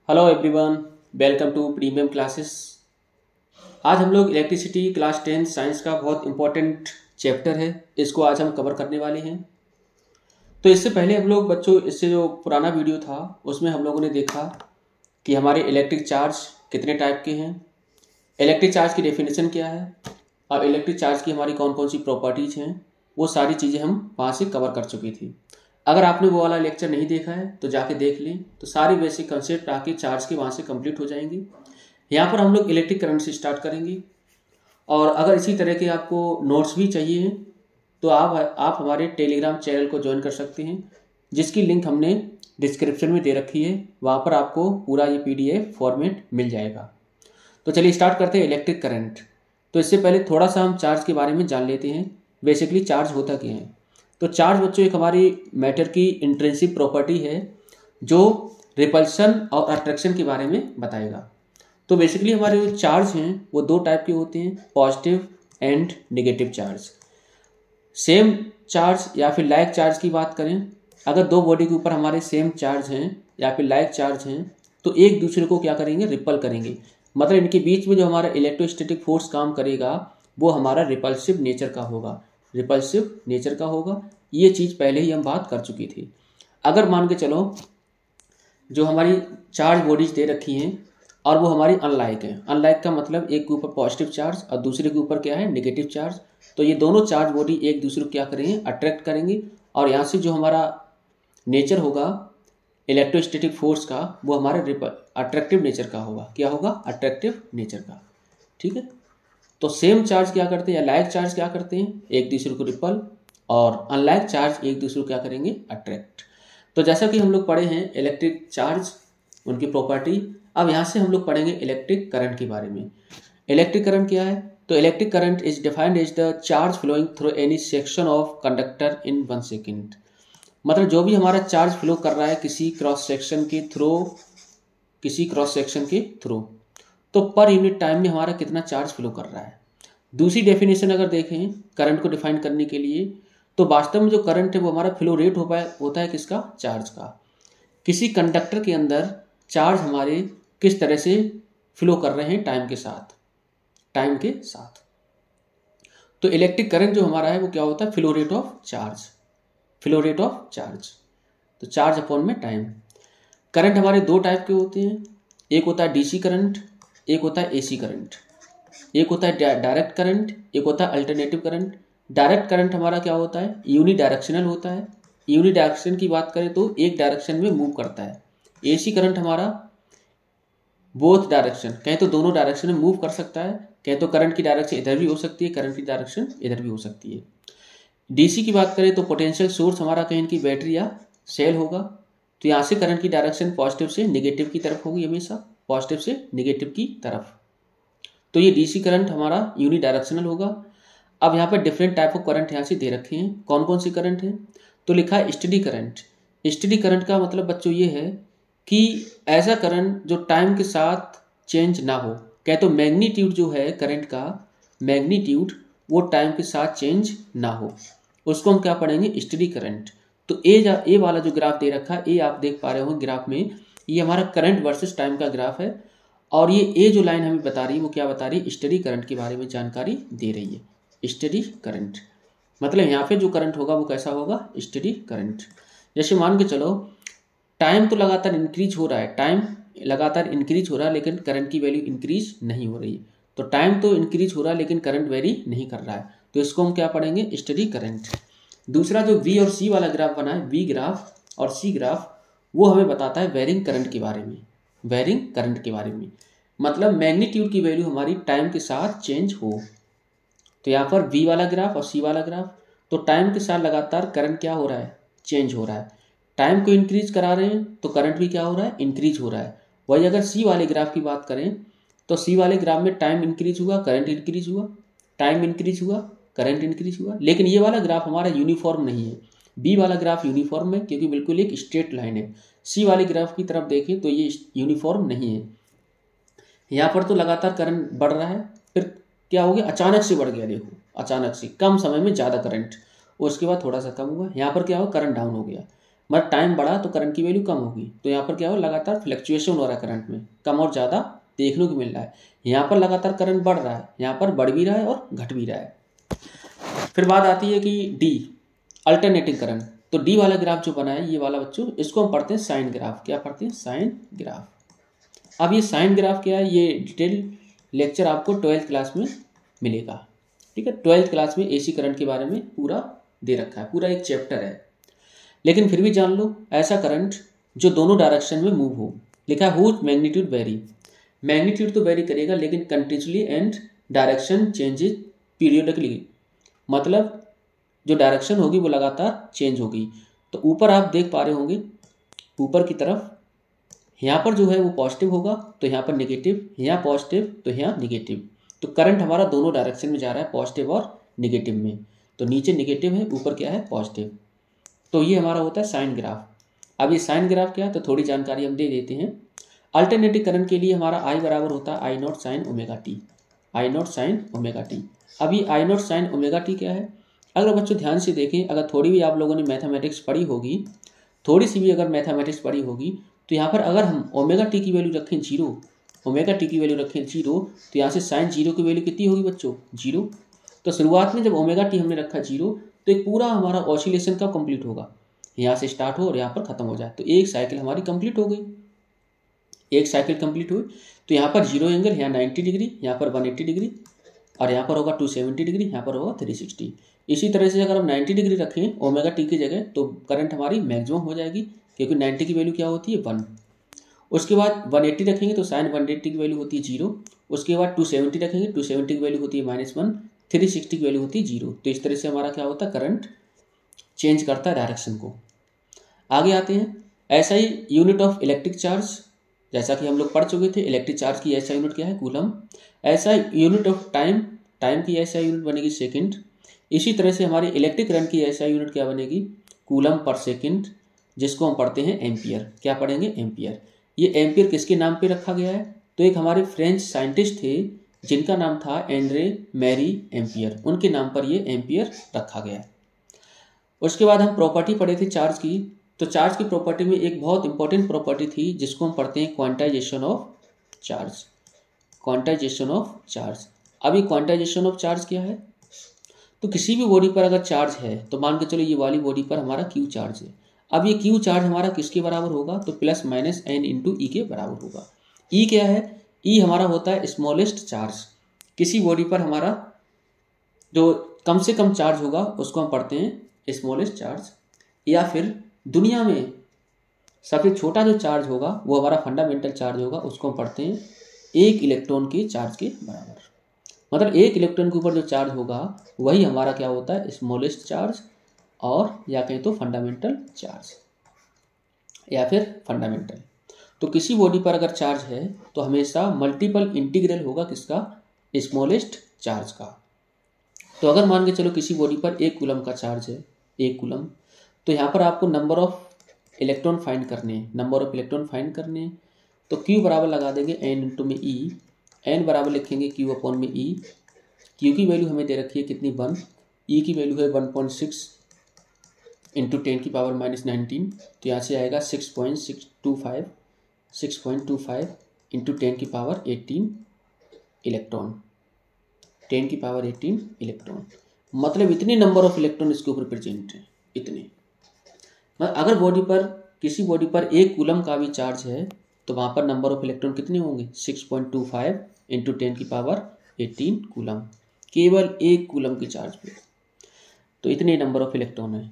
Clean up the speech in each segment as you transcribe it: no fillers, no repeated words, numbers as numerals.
Hello everyone, welcome to premium classes. आज हम लोग इलेक्ट्रिसिटी क्लास 10 साइंस का बहुत इंपॉर्टेंट चैप्टर है, इसको आज हम कवर करने वाले हैं। तो इससे पहले हम लोग बच्चों, इससे जो पुराना वीडियो था उसमें हम लोगों ने देखा कि हमारे इलेक्ट्रिक चार्ज कितने टाइप के हैं, इलेक्ट्रिक चार्ज की डेफिनेशन क्या है और इलेक्ट्रिक चार्ज की हमारी कौन कौन सी प्रॉपर्टीज़ हैं, वो सारी चीज़ें हम वहाँ से कवर कर चुकी थी। अगर आपने वो वाला लेक्चर नहीं देखा है तो जाके देख लें, तो सारी बेसिक कंसेप्ट आके चार्ज के वहाँ से कंप्लीट हो जाएंगी। यहाँ पर हम लोग इलेक्ट्रिक करंट से स्टार्ट करेंगे, और अगर इसी तरह के आपको नोट्स भी चाहिए तो आप हमारे टेलीग्राम चैनल को ज्वाइन कर सकते हैं, जिसकी लिंक हमने डिस्क्रिप्शन में दे रखी है। वहाँ पर आपको पूरा ये PDF फॉर्मेट मिल जाएगा। तो चलिए स्टार्ट करते हैं इलेक्ट्रिक करंट। तो इससे पहले थोड़ा सा हम चार्ज के बारे में जान लेते हैं। बेसिकली चार्ज होता क्या है। तो चार्ज बच्चों एक हमारी मैटर की इंट्रिंसिक प्रॉपर्टी है जो रिपल्शन और अट्रैक्शन के बारे में बताएगा। तो बेसिकली हमारे जो चार्ज हैं वो दो टाइप के होते हैं, positive and negative charge. Same charge या फिर लाइक चार्ज की बात करें, अगर दो बॉडी के ऊपर हमारे सेम चार्ज हैं या फिर लाइक चार्ज हैं तो एक दूसरे को क्या करेंगे, रिपल करेंगे। मतलब इनके बीच में जो हमारा इलेक्ट्रोस्टैटिक फोर्स काम करेगा वो हमारा रिपल्सिव नेचर का होगा, रिपल्सिव नेचर का होगा। ये चीज़ पहले ही हम बात कर चुकी थी। अगर मान के चलो जो हमारी चार्ज बॉडीज दे रखी हैं और वो हमारी अनलाइक है, अनलाइक का मतलब एक के ऊपर पॉजिटिव चार्ज और दूसरे के ऊपर क्या है, नेगेटिव चार्ज। तो ये दोनों चार्ज बॉडी एक दूसरे को क्या करेंगे, अट्रैक्ट करेंगे, और यहाँ से जो हमारा नेचर होगा इलेक्ट्रोस्टैटिक फोर्स का वो हमारे अट्रैक्टिव नेचर का होगा। क्या होगा, अट्रैक्टिव नेचर का। ठीक है। तो सेम चार्ज क्या करते हैं या लाइक चार्ज क्या करते हैं, एक दूसरे को रिपल, और अनलाइक चार्ज एक दूसरे को क्या करेंगे, अट्रैक्ट। तो जैसा कि हम लोग पढ़े हैं इलेक्ट्रिक चार्ज, उनकी प्रॉपर्टी, अब यहाँ से हम लोग पढ़ेंगे इलेक्ट्रिक करंट के बारे में। इलेक्ट्रिक करंट क्या है, तो electric current is defined as the charge flowing through any section of conductor in 1 second. मतलब जो भी हमारा चार्ज फ्लो कर रहा है किसी क्रॉस सेक्शन के थ्रू, तो पर यूनिट टाइम में हमारा कितना चार्ज फ्लो कर रहा है। दूसरी डेफिनेशन अगर देखें करंट को डिफाइन करने के लिए, तो वास्तव में जो करंट है वो हमारा फ्लो रेट होता है किसका, चार्ज का। किसी कंडक्टर के अंदर चार्ज हमारे किस तरह से फ्लो कर रहे हैं टाइम के साथ। तो इलेक्ट्रिक करंट जो हमारा है वो क्या होता है, फ्लो रेट ऑफ चार्ज। तो चार्ज अपॉन में टाइम। करंट हमारे दो टाइप के होते हैं, एक होता है DC करंट, एक होता है AC करंट। एक होता है डायरेक्ट करंट, एक होता है अल्टरनेटिव करंट। डायरेक्ट करंट हमारा क्या होता है, यूनि डायरेक्शनल होता है। यूनि डायरेक्शन की बात करें तो एक डायरेक्शन में मूव करता है। AC करंट हमारा बोथ डायरेक्शन, कहें तो दोनों डायरेक्शन में मूव कर सकता है, कहें तो करंट की डायरेक्शन इधर भी हो सकती है, करंट की डायरेक्शन इधर भी हो सकती है। DC की बात करें तो पोटेंशियल सोर्स हमारा कहीं की बैटरी या सेल होगा, तो यहाँ से करंट की डायरेक्शन पॉजिटिव से नेगेटिव की तरफ होगी, हमेशा पॉजिटिव से नेगेटिव की तरफ। तो ये DC करंट हमारा यूनि डायरेक्शनल होगा। अब यहाँ पर डिफरेंट टाइप ऑफ करंट यहाँ से दे रखे हैं, कौन कौन से करंट हैं, तो लिखा है स्टडी करंट। स्टडी करंट का मतलब बच्चों ये है कि ऐसा करंट जो टाइम के साथ चेंज ना हो। कहे तो मैग्नीट्यूड जो है करंट का, मैग्नीट्यूड वो टाइम के साथ चेंज ना हो, उसको हम क्या पढ़ेंगे, स्टडी करंट। तो ए वाला जो ग्राफ दे रखा है, ये आप देख पा रहे हो ग्राफ में, ये हमारा करंट वर्सेस टाइम का ग्राफ है, और ये जो लाइन हमें बता रही है वो क्या बता रही है, स्टडी करंट के बारे में जानकारी दे रही है। स्टडी करंट मतलब यहाँ पे जो करंट होगा वो कैसा होगा, स्टडी करंट। जैसे मान के चलो टाइम तो लगातार इंक्रीज हो रहा है, लेकिन करंट की वैल्यू इंक्रीज नहीं हो रही है। तो टाइम तो इंक्रीज हो रहा है लेकिन करंट वेरी नहीं कर रहा है, तो इसको हम क्या पढ़ेंगे, स्टडी करंट। दूसरा जो V और C वाला ग्राफ बना है, V ग्राफ और C ग्राफ, वो हमें बताता है वेरिंग करंट के बारे में। मतलब मैग्नीट्यूड की वैल्यू हमारी टाइम के साथ चेंज हो। तो यहाँ पर V वाला ग्राफ और C वाला ग्राफ, तो टाइम के साथ लगातार करंट क्या हो रहा है, चेंज हो रहा है। टाइम को इंक्रीज करा रहे हैं तो करंट भी क्या हो रहा है, इंक्रीज हो रहा है। वही अगर C वाले ग्राफ की बात करें तो C वाले ग्राफ में टाइम इंक्रीज हुआ, करंट इंक्रीज हुआ, टाइम इंक्रीज हुआ, करंट इंक्रीज हुआ। लेकिन ये वाला ग्राफ हमारा यूनिफॉर्म नहीं है। B वाला ग्राफ यूनिफॉर्म है क्योंकि बिल्कुल एक स्ट्रेट लाइन है। C वाले ग्राफ की तरफ देखें तो ये यूनिफॉर्म नहीं है। यहाँ पर तो लगातार करंट बढ़ रहा है, फिर क्या हो गया, अचानक से बढ़ गया। देखो अचानक से कम समय में ज़्यादा करंट, और उसके बाद थोड़ा सा कम हुआ। यहाँ पर क्या हुआ, करंट डाउन हो गया। मतलब टाइम बढ़ा तो करंट की वैल्यू कम होगी। तो यहाँ पर क्या हो, लगातार फ्लक्चुएशन हो रहा है करंट में, कम और ज़्यादा देखने को मिल रहा है। यहाँ पर लगातार करंट बढ़ रहा है, यहाँ पर बढ़ भी रहा है और घट भी रहा है। फिर बात आती है कि डी, अल्टरनेटिंग करंट। तो डी वाला ग्राफ जो बना है ये वाला बच्चों, इसको हम पढ़ते हैं साइन ग्राफ। क्या पढ़ते हैं? Sine graph. अब ये साइन ग्राफ क्या है, ये डिटेल लेक्चर आपको 12th क्लास में मिलेगा। ठीक है, 12th क्लास में एसी करंट के बारे में पूरा दे रखा है, पूरा एक चैप्टर है। लेकिन फिर भी जान लो, ऐसा करंट जो दोनों डायरेक्शन में मूव हो। लिखा है हुज मैग्नीट्यूड वेरी, मैग्नीट्यूड तो वेरी करेगा लेकिन continuously and direction changes periodically, मतलब जो डायरेक्शन होगी वो लगातार चेंज होगी। तो ऊपर आप देख पा रहे होंगे, ऊपर की तरफ यहाँ पर जो है वो पॉजिटिव होगा तो यहाँ पर नेगेटिव, यहाँ पॉजिटिव तो यहाँ नेगेटिव। तो करंट हमारा दोनों डायरेक्शन में जा रहा है, पॉजिटिव और नेगेटिव में। तो नीचे नेगेटिव है, ऊपर क्या है, पॉजिटिव। तो ये हमारा होता है साइन ग्राफ। अब ये साइन ग्राफ क्या है, तो थोड़ी जानकारी हम दे देते हैं। अल्टरनेटिव करंट के लिए हमारा आई बराबर होता है I naught sine omega t, I naught sine omega t. अब ये I naught sine omega t क्या है, अगर बच्चों ध्यान से देखें, अगर थोड़ी भी आप लोगों ने मैथमेटिक्स पढ़ी होगी, थोड़ी सी भी अगर मैथमेटिक्स पढ़ी होगी, तो यहाँ पर अगर हम ओमेगा टी की वैल्यू रखें जीरो, ओमेगा टी की वैल्यू रखें जीरो, तो यहाँ से साइन जीरो की वैल्यू कितनी होगी बच्चों, जीरो। तो शुरुआत में जब ओमेगा टी हमने रखा जीरो, तो एक पूरा हमारा ऑसिलेशन का कंप्लीट होगा, यहाँ से स्टार्ट हो और यहाँ पर खत्म हो जाए। तो एक साइकिल हमारी कंप्लीट हो गई, एक साइकिल कंप्लीट हुई। तो यहाँ पर जीरो एंगल, यहाँ 90 डिग्री, यहाँ पर 180 डिग्री, और यहाँ पर होगा 270 डिग्री, यहाँ पर होगा 360। इसी तरह से अगर हम 90 डिग्री रखें ओमेगा टी की जगह, तो करंट हमारी मैक्सिमम हो जाएगी, क्योंकि 90 की वैल्यू क्या होती है, 1। उसके बाद 180 रखेंगे तो साइन 180 की वैल्यू होती है 0। उसके बाद 270 रखेंगे, 270 की वैल्यू होती है -1, 360 की वैल्यू होती है 0। तो इस तरह से हमारा क्या होता है, करंट चेंज करता है डायरेक्शन को। आगे आते हैं, ऐसा ही यूनिट ऑफ इलेक्ट्रिक चार्ज, जैसा कि हम लोग पढ़ चुके थे, इलेक्ट्रिक चार्ज की ऐसा यूनिट क्या है, कूलम। ऐसा यूनिट ऑफ टाइम, टाइम की ऐसा यूनिट बनेगी सेकंड। इसी तरह से हमारी इलेक्ट्रिक करंट की ऐसा यूनिट क्या बनेगी, कूलम पर सेकंड, जिसको हम पढ़ते हैं एम्पियर। क्या पढ़ेंगे, एम्पियर। ये एम्पियर किसके नाम पे रखा गया है, तो एक हमारे फ्रेंच साइंटिस्ट थे जिनका नाम था एंड्रे मैरी एम्पियर, उनके नाम पर ये एम्पियर रखा गया है। उसके बाद हम प्रॉपर्टी पढ़े थे चार्ज की। तो चार्ज की प्रॉपर्टी में एक बहुत इंपॉर्टेंट प्रॉपर्टी थी जिसको हम पढ़ते हैं quantization of charge, quantization of charge. अभी क्वांटाइजेशन ऑफ चार्ज क्या है, तो किसी भी बॉडी पर अगर चार्ज है, तो मान के चलो ये वाली बॉडी पर हमारा क्यू चार्ज है। अब ये क्यू चार्ज हमारा किसके बराबर होगा, तो प्लस माइनस एन इंटू ई के बराबर होगा। ई क्या है, ई हमारा होता है स्मॉलेस्ट चार्ज। किसी बॉडी पर हमारा जो कम से कम चार्ज होगा उसको हम पढ़ते हैं स्मॉलेस्ट चार्ज, या फिर दुनिया में सबसे छोटा जो चार्ज होगा वो हमारा फंडामेंटल चार्ज होगा, उसको हम पढ़ते हैं 1 इलेक्ट्रॉन के चार्ज के बराबर। मतलब 1 इलेक्ट्रॉन के ऊपर जो चार्ज होगा वही हमारा क्या होता है, स्मॉलेस्ट चार्ज, और या कहें तो फंडामेंटल चार्ज, या फिर फंडामेंटल। तो किसी बॉडी पर अगर चार्ज है तो हमेशा मल्टीपल इंटीग्रल होगा किसका, स्मॉलेस्ट चार्ज का। तो अगर मान के चलो किसी बॉडी पर 1 कूलम का चार्ज है, 1 कूलम, तो यहाँ पर आपको नंबर ऑफ इलेक्ट्रॉन फाइंड करने हैं, नंबर ऑफ इलेक्ट्रॉन फाइंड करने हैं। तो क्यू बराबर लगा देंगे एन इंटू में ई, एन बराबर लिखेंगे क्यू अपॉन में ई। क्यू की वैल्यू हमें दे रखी है कितनी, 1, ई की वैल्यू है 1.6 इंटू 10 की पावर -19, तो यहाँ से आएगा 6.25 इंटू 10 की पावर 18 इलेक्ट्रॉन, 10 की पावर 18 इलेक्ट्रॉन। मतलब इतने नंबर ऑफ इलेक्ट्रॉन इसके ऊपर प्रेजेंट है, इतने। मतलब अगर बॉडी पर, किसी बॉडी पर 1 कूलम का भी चार्ज है तो वहाँ पर नंबर ऑफ इलेक्ट्रॉन कितने होंगे, 6.25 इंटू 10 की पावर 18 कूलम, केवल 1 कूलम की चार्ज पे। तो इतने नंबर ऑफ इलेक्ट्रॉन है।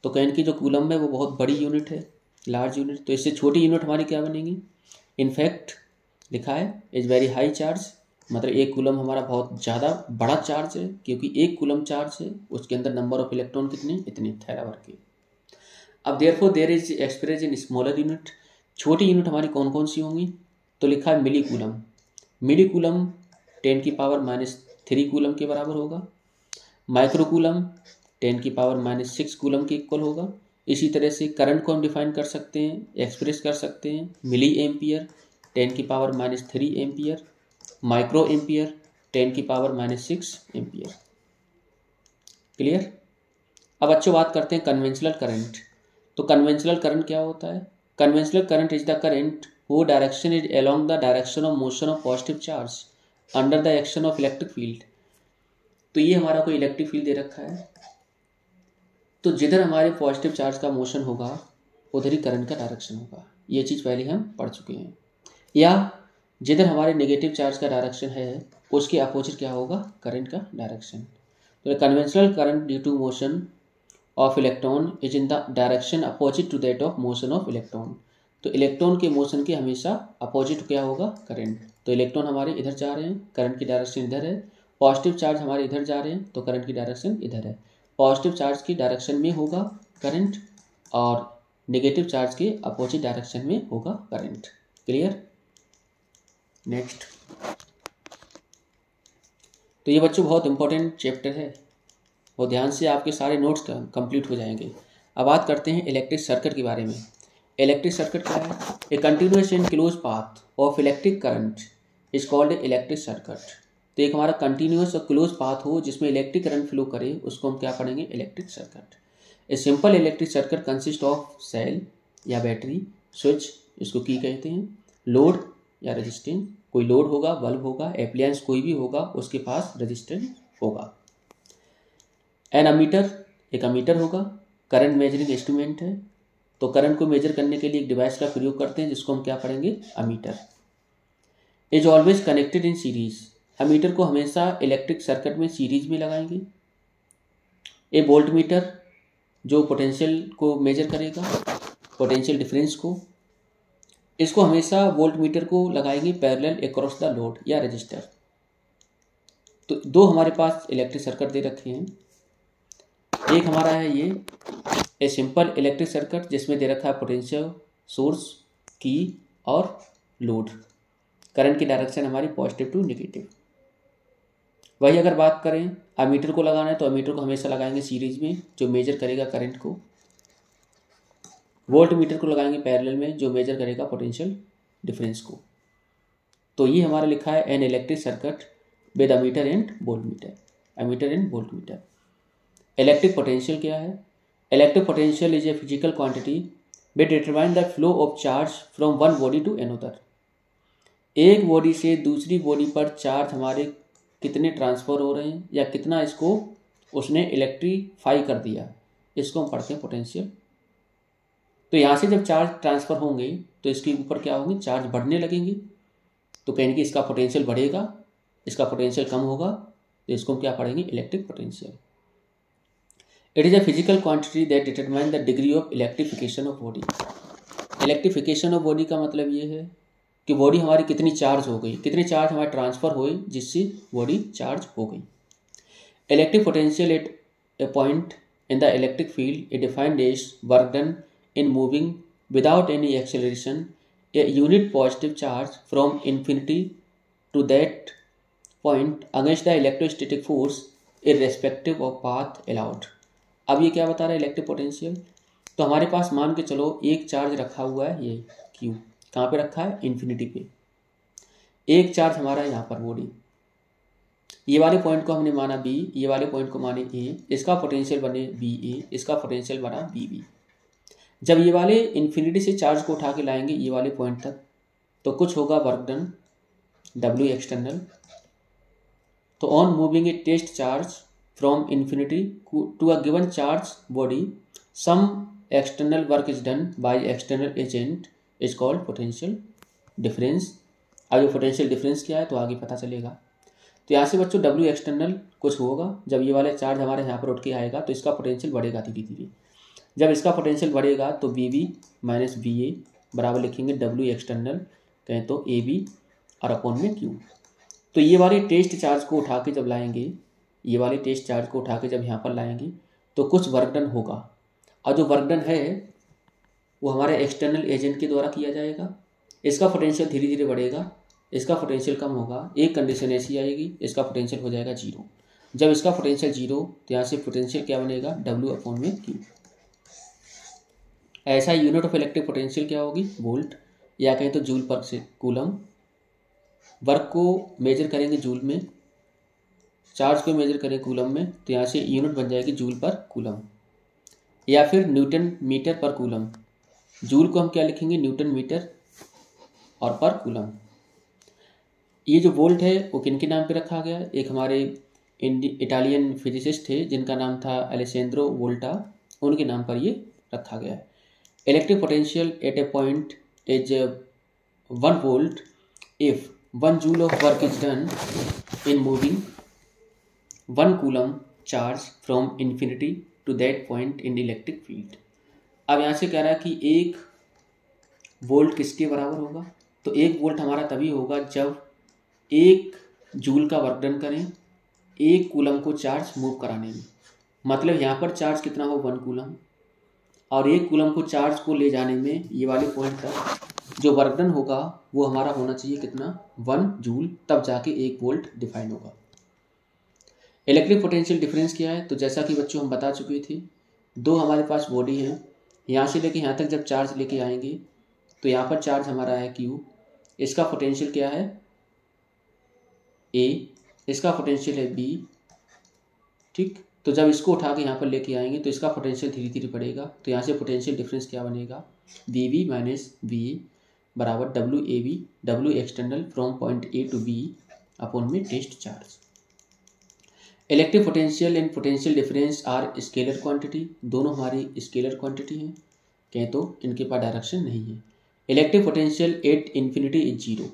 तो कहने की जो कूलम है वो बहुत बड़ी यूनिट है, लार्ज यूनिट। तो इससे छोटी यूनिट हमारी क्या बनेगी, इनफैक्ट लिखा है इज वेरी हाई चार्ज, मतलब 1 कूलम हमारा बहुत ज़्यादा बड़ा चार्ज है, क्योंकि 1 कूलम चार्ज है, उसके अंदर नंबर ऑफ इलेक्ट्रॉन कितने, इतने, थैला भर के। अब therefore there is express in smaller unit. छोटी यूनिट हमारी कौन कौन सी होंगी, तो लिखा है मिली कूलम। मिली कूलम 10 की पावर -3 कूलम के बराबर होगा। माइक्रो कूलम 10 की पावर -6 कूलम के इक्वल होगा। इसी तरह से करंट को हम डिफाइन कर सकते हैं, एक्सप्रेस कर सकते हैं, मिली एम्पियर 10 की पावर -3 एम्पियर, माइक्रो एम्पियर 10 की पावर -6 एम्पियर। क्लियर। अब अच्छी बात करते हैं कन्वेंशनल करंट। तो कन्वेंशनल करंट क्या होता है? Conventional current is the current who direction is along the direction of motion of positive charge under the action of electric field. तो ये हमारा कोई इलेक्ट्रिक फील्ड दे रखा है, तो जिधर हमारे पॉजिटिव चार्ज का मोशन होगा उधर ही करंट का डायरेक्शन होगा। ये चीज़ पहले हम पढ़ चुके हैं। या जिधर हमारे नेगेटिव चार्ज का डायरेक्शन है उसके अपोजिट क्या होगा? करंट का डायरेक्शन। तो conventional current due to motion of electron is in the direction opposite to that of motion of electron. तो इलेक्ट्रॉन के मोशन के हमेशा अपोजिट क्या होगा? करंट। तो इलेक्ट्रॉन हमारे इधर जा रहे हैं, करंट की डायरेक्शन इधर है। पॉजिटिव चार्ज हमारे इधर जा रहे हैं तो करंट की डायरेक्शन इधर है। पॉजिटिव चार्ज की डायरेक्शन में होगा करंट और नेगेटिव चार्ज के अपोजिट डायरेक्शन में होगा करंट। क्लियर? नेक्स्ट, तो ये बच्चों बहुत इंपॉर्टेंट चैप्टर है और ध्यान से आपके सारे नोट्स कंप्लीट हो जाएंगे। अब बात करते हैं इलेक्ट्रिक सर्किट के बारे में। इलेक्ट्रिक सर्किट क्या है? ए continuous and close path of electric current is called a electric circuit. तो एक हमारा कंटिन्यूअस और क्लोज पाथ हो जिसमें इलेक्ट्रिक करंट फ्लो करे उसको हम क्या पढ़ेंगे? Electric circuit. A simple electric circuit consist of cell या बैटरी, स्विच इसको की कहते हैं, लोड या रेजिस्टेंस, कोई लोड होगा, बल्ब होगा, एप्लायंस कोई भी होगा उसके पास रेजिस्टेंस होगा। एन अमीटर, एक अमीटर होगा, करंट मेजरिंग इंस्ट्रूमेंट है। तो करंट को मेजर करने के लिए एक डिवाइस का प्रयोग करते हैं जिसको हम क्या पढ़ेंगे? Ammeter. Is always connected in series. Ammeter को हमेशा इलेक्ट्रिक सर्किट में सीरीज में लगाएंगे। ए वोल्ट मीटर जो पोटेंशियल को मेजर करेगा, पोटेंशियल डिफरेंस को, इसको हमेशा वोल्ट मीटर को लगाएंगे पैरेलल अक्रॉस द लोड या रजिस्टर। तो दो हमारे पास इलेक्ट्रिक सर्किट दे रखे हैं। एक हमारा है ये ए सिंपल इलेक्ट्रिक सर्किट जिसमें दे रखा है पोटेंशियल, सोर्स, की और लोड। करंट की डायरेक्शन हमारी पॉजिटिव टू नेगेटिव। वही अगर बात करें अमीटर को लगाना है तो अमीटर को हमेशा लगाएंगे सीरीज में जो मेजर करेगा करंट को। वोल्ट मीटर को लगाएंगे पैरेलल में जो मेजर करेगा पोटेंशियल डिफरेंस को। तो ये हमारा लिखा है an electric circuit with ammeter and voltmeter. Ammeter and voltmeter. Electric potential क्या है? Electric potential is a physical quantity which determine the flow of charge from one body to another. एक body से दूसरी body पर charge हमारे कितने transfer हो रहे हैं या कितना इसको उसने इलेक्ट्रीफाई कर दिया, इसको हम पढ़ते हैं पोटेंशियल। तो यहाँ से जब चार्ज ट्रांसफ़र होंगे तो इसके ऊपर क्या होंगे? चार्ज बढ़ने लगेंगे। तो कहेंगे इसका पोटेंशियल बढ़ेगा, इसका पोटेंशियल कम होगा, तो इसको हम क्या पढ़ेंगे? Electric potential. It is a physical quantity that determine the degree of electrification of body. Electrification of body का मतलब ये है कि बॉडी हमारी कितनी चार्ज हो गई, कितने चार्ज हमारे ट्रांसफ़र हुए जिससे बॉडी चार्ज हो गई। Electric potential at a point in the electric field a defined as work done in moving without any acceleration a unit positive charge from infinity to that point against the electrostatic force irrespective of path allowed। अब ये क्या बता रहा है electric potential? तो हमारे पास मान के चलो एक चार्ज रखा हुआ है, ये Q कहाँ पे रखा है? इन्फिनिटी पे। एक चार्ज हमारा यहाँ पर बॉडी, ये वाले पॉइंट को हमने माना B, ये वाले पॉइंट को माने A, इसका पोटेंशियल बने BA, इसका पोटेंशियल बना BB। जब ये वाले इन्फिनिटी से चार्ज को उठा के लाएंगे ये वाले पॉइंट तक तो कुछ होगा वर्क डन W एक्सटर्नल। तो on moving a test charge from infinity to a given charge body some external work is done by external agent is called potential difference. अब ये पोटेंशियल डिफरेंस क्या है तो आगे पता चलेगा। तो यहाँ से बच्चों W एक्सटर्नल कुछ होगा, जब ये वाला चार्ज हमारे यहाँ पर उठ के आएगा तो इसका पोटेंशियल बढ़ेगा धीरे धीरे। जब इसका पोटेंशियल बढ़ेगा तो BB माइनस BA बराबर लिखेंगे W एक्सटर्नल कहें तो AB और अपॉन में Q। तो ये वाले टेस्ट चार्ज को उठा के जब लाएंगे, ये वाले टेस्ट चार्ज को उठा के जब यहाँ पर लाएंगे तो कुछ वर्क डन होगा और जो वर्क डन है वो हमारे एक्सटर्नल एजेंट के द्वारा किया जाएगा। इसका पोटेंशियल धीरे धीरे बढ़ेगा, इसका पोटेंशियल कम होगा, एक कंडीशन ऐसी आएगी इसका पोटेंशियल हो जाएगा 0। जब इसका पोटेंशियल 0 तो यहाँ से पोटेंशियल क्या बनेगा? W अपॉन में Q। ऐसा यूनिट ऑफ इलेक्ट्रिक पोटेंशियल क्या होगी? वोल्ट, या कहें तो जूल पर से कूलम। वर्क को मेजर करेंगे जूल में, चार्ज को मेजर करें कूलम में, तो यहाँ से यूनिट बन जाएगी जूल पर कूलम। या फिर न्यूटन मीटर पर कूलम। जूल को हम क्या लिखेंगे, न्यूटन मीटर और पर कूलम। ये जो वोल्ट है वो किन के नाम पे रखा गया है, एक हमारे इटालियन फिजिसिस्ट थे जिनका नाम था अलेसेंद्रो वोल्टा, उनके नाम पर ये रखा गया है। Electric potential at a point is 1 volt if 1 joule of work is done in moving 1 coulomb charge from infinity to that point in electric field। अब यहाँ से कह रहा है कि 1 वोल्ट किसके बराबर होगा, तो 1 वोल्ट हमारा तभी होगा जब 1 जूल का वर्क डन करें 1 कूलम को चार्ज मूव कराने में। मतलब यहाँ पर चार्ज कितना हो, 1 कूलम, और 1 कूलम को चार्ज को ले जाने में ये वाले पॉइंट तक जो वर्क डन होगा वो हमारा होना चाहिए कितना, 1 जूल, तब जाके 1 वोल्ट डिफाइन होगा। इलेक्ट्रिक पोटेंशियल डिफरेंस क्या है, तो जैसा कि बच्चों हम बता चुके थे, 2 हमारे पास बॉडी है, यहाँ से लेके यहाँ तक जब चार्ज लेके आएंगे तो यहाँ पर चार्ज हमारा है Q, इसका पोटेंशियल क्या है A, इसका पोटेंशियल है B, ठीक। तो जब इसको उठा के यहाँ पर लेके आएंगे तो इसका पोटेंशियल धीरे धीरे बढ़ेगा, तो यहाँ से पोटेंशियल डिफरेंस क्या बनेगा, VV माइनस VA बराबर WAV, W external from point A to B upon में test charge. Electric potential and potential difference are scalar quantity, दोनों हमारी स्केलर क्वांटिटी हैं, कहें तो इनके पास डायरेक्शन नहीं है। Electric potential at infinity is 0,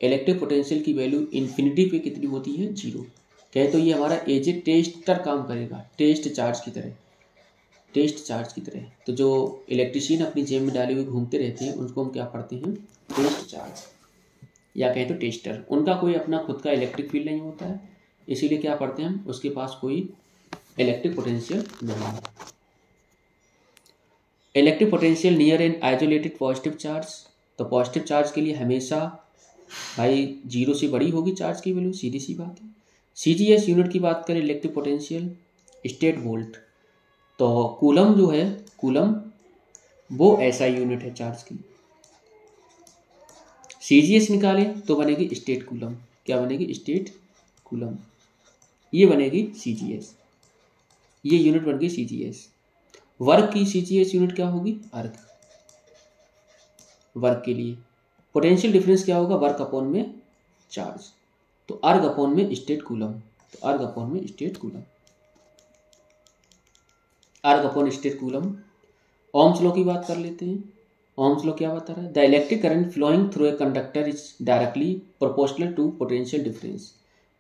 electric potential की वैल्यू इन्फिनिटी पे कितनी होती है, 0। कहे तो ये हमारा एज ए टेस्टर काम करेगा, टेस्ट चार्ज की तरह, टेस्ट चार्ज की तरह। तो जो इलेक्ट्रिशियन अपनी जेब में डाले हुए घूमते रहते हैं उनको हम क्या पढ़ते हैं, टेस्ट चार्ज, या कहें तो टेस्टर। उनका कोई अपना खुद का इलेक्ट्रिक फील्ड नहीं होता है, इसीलिए क्या पढ़ते हैं हम, उसके पास कोई इलेक्ट्रिक पोटेंशियल नहीं है। Electric potential near an isolated positive charge, तो पॉजिटिव चार्ज के लिए हमेशा भाई 0 से बड़ी होगी चार्ज की वैल्यू, सीधी सी बात है। CGS यूनिट की बात करें इलेक्ट्रिक पोटेंशियल, स्टेट वोल्ट, तो कूलम जो है, कूलम वो ऐसा यूनिट है चार्ज की। CGS निकालें तो बनेगी स्टेट कूलम, क्या बनेगी, स्टेट कूलम, ये बनेगी CGS, ये यूनिट बन गई CGS। वर्क की CGS यूनिट क्या होगी, अर्ग, वर्क के लिए। पोटेंशियल डिफरेंस क्या होगा, वर्क अपॉन में चार्ज, तो अर्ग अपॉन में स्टेट कूलम, तो अर्ग अपॉन में स्टेट कूलम, अर्ग upon state coulomb. Ohm's law की बात कर लेते हैं। ओम्स लॉ क्या बता रहा है, the electric current flowing through a conductor is directly proportional to potential difference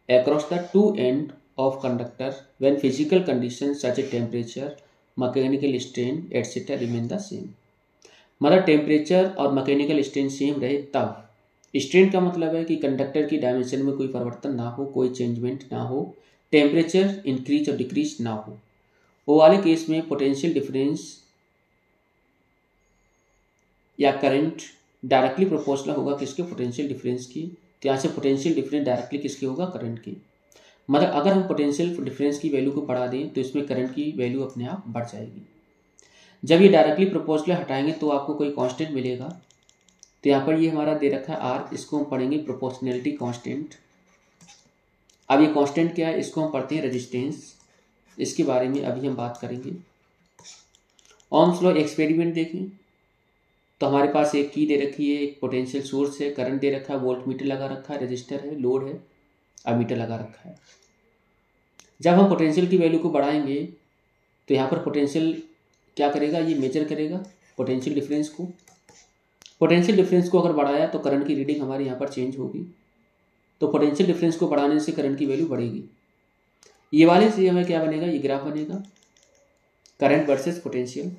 across the two end of conductor when physical conditions such as temperature, mechanical strain etc. remain the same। मतलब temperature और mechanical strain same रहे तब, strain का मतलब है कि conductor की dimension में कोई परिवर्तन ना हो, कोई चेंजमेंट ना हो, टेम्परेचर इंक्रीज और डिक्रीज ना हो, वो वाले केस में पोटेंशियल डिफरेंस या करंट डायरेक्टली प्रोपोर्शनल होगा किसके, पोटेंशियल डिफरेंस की। तो यहाँ से पोटेंशियल डिफरेंस डायरेक्टली किसके होगा, करंट की। मतलब अगर हम पोटेंशियल डिफरेंस की वैल्यू को बढ़ा दें तो इसमें करंट की वैल्यू अपने आप बढ़ जाएगी। जब ये डायरेक्टली प्रोपोर्शनल हटाएंगे तो आपको कोई कांस्टेंट मिलेगा, तो यहाँ पर ये हमारा दे रखा है R, इसको हम पढ़ेंगे प्रोपोर्शनैलिटी कांस्टेंट। अब ये कांस्टेंट क्या है, इसको हम पढ़ते हैं रेजिस्टेंस, इसके बारे में अभी हम बात करेंगे। ओम्स लॉ एक्सपेरिमेंट देखें तो हमारे पास एक की दे रखी है, एक पोटेंशियल सोर्स है, करंट दे रखा है, वोल्ट मीटर लगा रखा है, रजिस्टर है, लोड है, अमीटर लगा रखा है। जब हम पोटेंशियल की वैल्यू को बढ़ाएंगे तो यहाँ पर पोटेंशियल क्या करेगा, ये मेजर करेगा पोटेंशियल डिफरेंस को। पोटेंशियल डिफरेंस को अगर बढ़ाया तो करंट की रीडिंग हमारी यहाँ पर चेंज होगी, तो पोटेंशियल डिफरेंस को बढ़ाने से करंट की वैल्यू बढ़ेगी। ये वाले से हमें क्या बनेगा, ये ग्राफ बनेगा, करंट वर्सेस पोटेंशियल।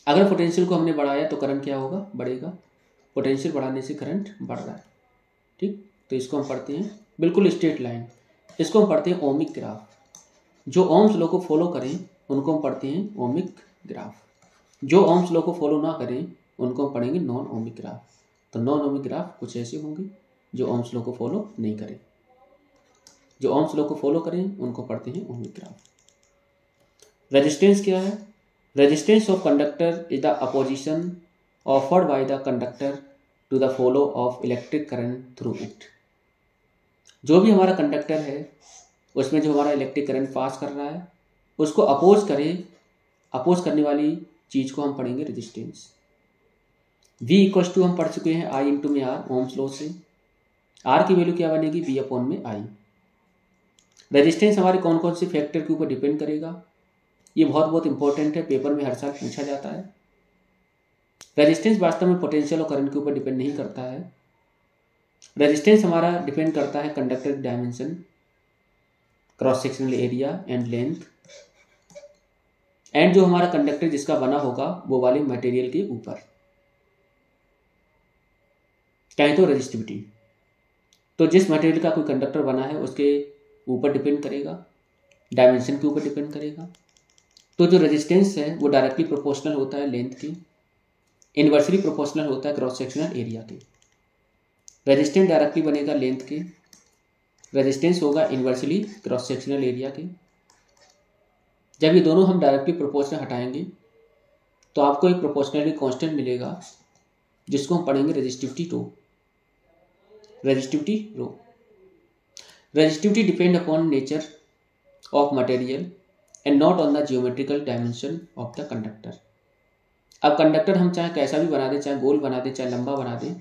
अगर पोटेंशियल को हमने बढ़ाया तो करंट क्या होगा, बढ़ेगा, पोटेंशियल बढ़ाने से करंट बढ़ रहा है, ठीक। तो इसको हम पढ़ते हैं बिल्कुल स्ट्रेट लाइन, इसको हम पढ़ते हैं ओमिक ग्राफ। जो ओम्स लॉ को फॉलो करें उनको हम पढ़ते हैं ओमिक ग्राफ, जो ओम्स लॉ को फॉलो ना करें उनको हम पढ़ेंगे नॉन ओमिक ग्राफ। तो नॉन ओमिक ग्राफ कुछ ऐसे होंगे जो ओम्स लॉ को फॉलो नहीं करें, जो ओम्स लॉ को फॉलो करें उनको पढ़ते हैं ओमिक ग्राफ। रेजिस्टेंस क्या है, resistance of conductor is the opposition offered by the conductor to the flow of electric current through it. जो भी हमारा कंडक्टर है उसमें जो हमारा इलेक्ट्रिक करंट पास कर रहा है उसको अपोज करे अपोज करने वाली चीज़ को हम पढ़ेंगे रेजिस्टेंस। V इक्वल्स टू हम पढ़ चुके हैं I इंटू में R ओम्स लॉ से। R की वैल्यू क्या बनेगी, V अपॉन में I। रेजिस्टेंस हमारे कौन कौन से फैक्टर के ऊपर डिपेंड करेगा, ये बहुत बहुत इंपॉर्टेंट है, पेपर में हर साल पूछा जाता है। रेजिस्टेंस वास्तव में पोटेंशियल और करंट के ऊपर डिपेंड नहीं करता है। रेजिस्टेंस हमारा डिपेंड करता है conductor dimension, cross sectional area and length, and जो हमारा कंडक्टर जिसका बना होगा वो वाले मटेरियल के ऊपर, कहें तो रेजिस्टिविटी। तो जिस मटेरियल का कोई कंडक्टर बना है उसके ऊपर डिपेंड करेगा, डायमेंशन के ऊपर डिपेंड करेगा। तो जो रेजिस्टेंस है वो डायरेक्टली प्रोपोर्शनल होता है लेंथ के, इन्वर्सली प्रोपोर्शनल होता है क्रॉस सेक्शनल एरिया के। रेजिस्टेंस डायरेक्टली बनेगा लेंथ के, रेजिस्टेंस होगा इन्वर्सली क्रॉस सेक्शनल एरिया के। जब ये दोनों हम डायरेक्टली प्रोपोर्शनल हटाएंगे तो आपको एक प्रोपोर्शनलिटी कांस्टेंट मिलेगा जिसको हम पढ़ेंगे resistivity rho. Resistivity rho, resistivity depend upon nature of material and not on the geometrical dimension of the conductor. अब कंडक्टर हम चाहे कैसा भी बना दें, चाहे गोल बना दें, चाहे लंबा बना दें,